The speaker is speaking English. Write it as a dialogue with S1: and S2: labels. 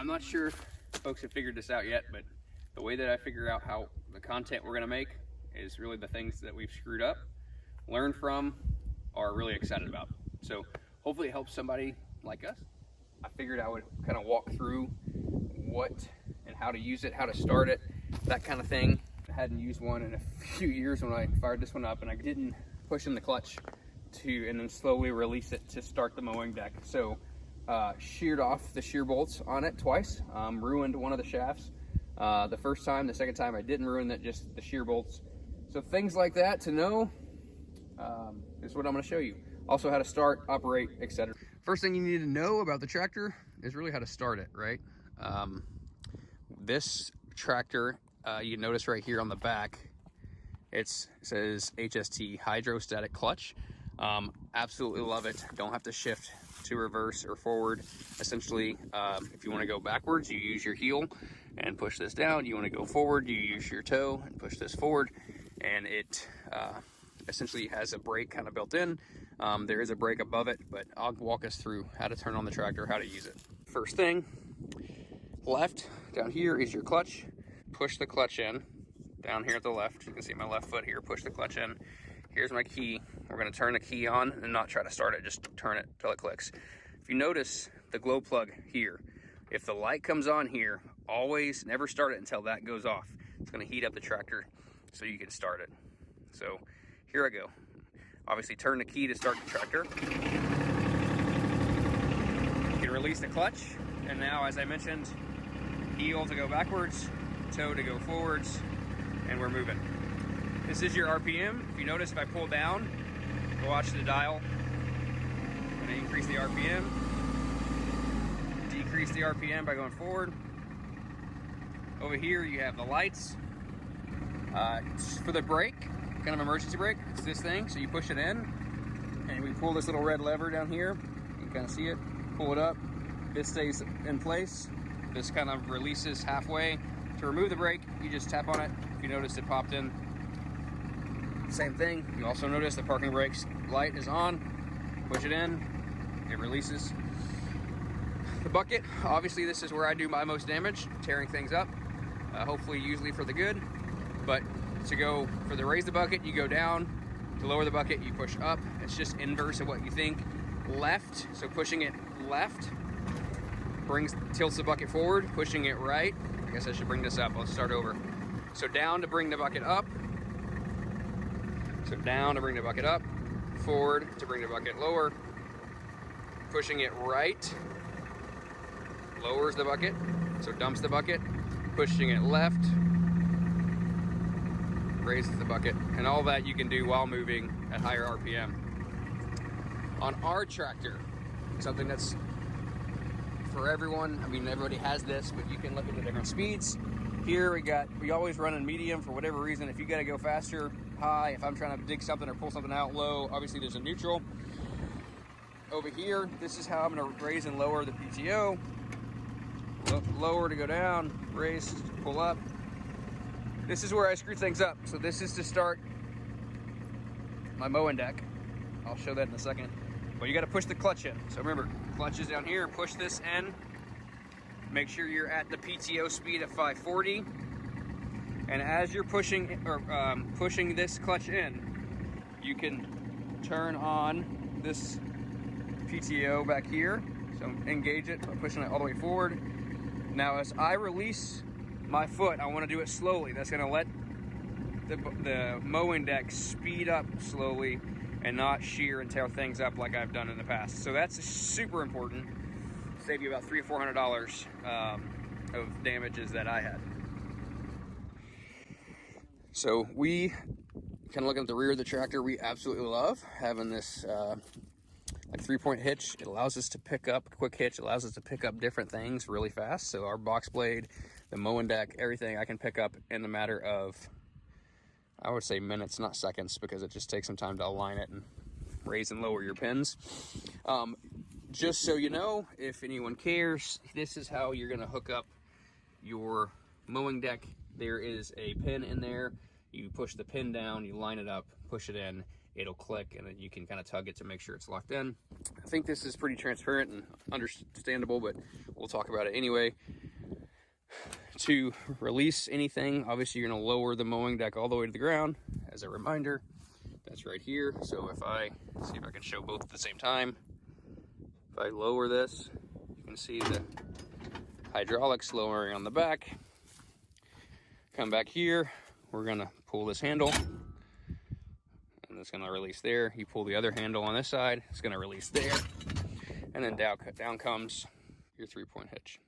S1: I'm not sure if folks have figured this out yet, but the way that I figure out how the content we're gonna make is really the things that we've screwed up, learned from, are really excited about. So hopefully it helps somebody like us. I figured I would kind of walk through what and how to use it, how to start it, that kind of thing. I hadn't used one in a few years when I fired this one up, and I didn't push in the clutch and then slowly release it to start the mowing deck. So sheared off the shear bolts on it twice, ruined one of the shafts. The first time, the second time I didn't ruin that, just the shear bolts. So things like that to know is what I'm gonna show you. Also how to start, operate, etc. First thing you need to know about the tractor is really how to start it, right? This tractor, you notice right here on the back, it says HST, hydrostatic clutch. Absolutely love it. Don't have to shift to reverse or forward. Essentially, if you want to go backwards, you use your heel and push this down. You want to go forward, you use your toe and push this forward. And it essentially has a brake kind of built in. There is a brake above it, but I'll walk us through how to turn on the tractor, how to use it. First thing, left down here is your clutch. Push the clutch in. Down here at the left, you can see my left foot here, push the clutch in. Here's my key. We're gonna turn the key on and not try to start it, just turn it till it clicks. If you notice the glow plug here, if the light comes on here, always never start it until that goes off. It's gonna heat up the tractor so you can start it. So here I go. Obviously turn the key to start the tractor. You can release the clutch, and now, as I mentioned, heel to go backwards, toe to go forwards, and we're moving. This is your RPM. If you notice, if I pull down, go watch the dial. I'm gonna increase the RPM, decrease the RPM by going forward. Over here, you have the lights. For the brake, kind of emergency brake, it's this thing. So you push it in, and we pull this little red lever down here. You can kind of see it, pull it up. This stays in place. This kind of releases halfway. To remove the brake, you just tap on it. If you notice, it popped in. Same thing. You also notice the parking brakes light is on. Push it in, it releases. The bucket, obviously this is where I do my most damage, tearing things up. Hopefully, usually for the good. But to go for the raise the bucket, you go down. To lower the bucket, you push up. It's just inverse of what you think. Left, so pushing it left tilts the bucket forward. Pushing it right, I guess I should bring this up. Let's start over. So down to bring the bucket up. So down to bring the bucket up. Forward to bring the bucket lower. Pushing it right lowers the bucket, so dumps the bucket. Pushing it left raises the bucket. And all that you can do while moving at higher RPM. On our tractor, something that's for everyone, I mean, everybody has this, but you can look at the different speeds. Here we always run in medium for whatever reason. If you gotta go faster, high. If I'm trying to dig something or pull something out, low. Obviously there's a neutral. Over here, this is how I'm gonna raise and lower the PTO. Lower to go down, raise to pull up. This is where I screw things up. So this is to start my mowing deck. I'll show that in a second. But you gotta push the clutch in. So remember, clutch is down here, push this in. Make sure you're at the PTO speed of 540. And as you're pushing this clutch in, you can turn on this PTO back here. So engage it by pushing it all the way forward. Now as I release my foot, I wanna do it slowly. That's gonna let the mowing deck speed up slowly and not shear and tear things up like I've done in the past. So that's super important. Save you about $300 or $400 of damages that I had. So we kind of looking at the rear of the tractor, we absolutely love having this like 3-point hitch. It allows us to pick up, quick hitch, allows us to pick up different things really fast. So our box blade, the mowing deck, everything I can pick up in the matter of, I would say minutes, not seconds, because it just takes some time to align it and raise and lower your pins. Just so you know, if anyone cares, this is how you're gonna hook up your mowing deck. There is a pin in there. You push the pin down, you line it up, push it in, it'll click, and then you can kind of tug it to make sure it's locked in. I think this is pretty transparent and understandable, but we'll talk about it anyway. To release anything, obviously you're going to lower the mowing deck all the way to the ground. As a reminder, that's right here. So if I see if I can show both at the same time, if I lower this, you can see the hydraulics lowering on the back. Come back here, we're going to pull this handle, and it's going to release there. You pull the other handle on this side, it's going to release there, and then down comes your 3-point hitch.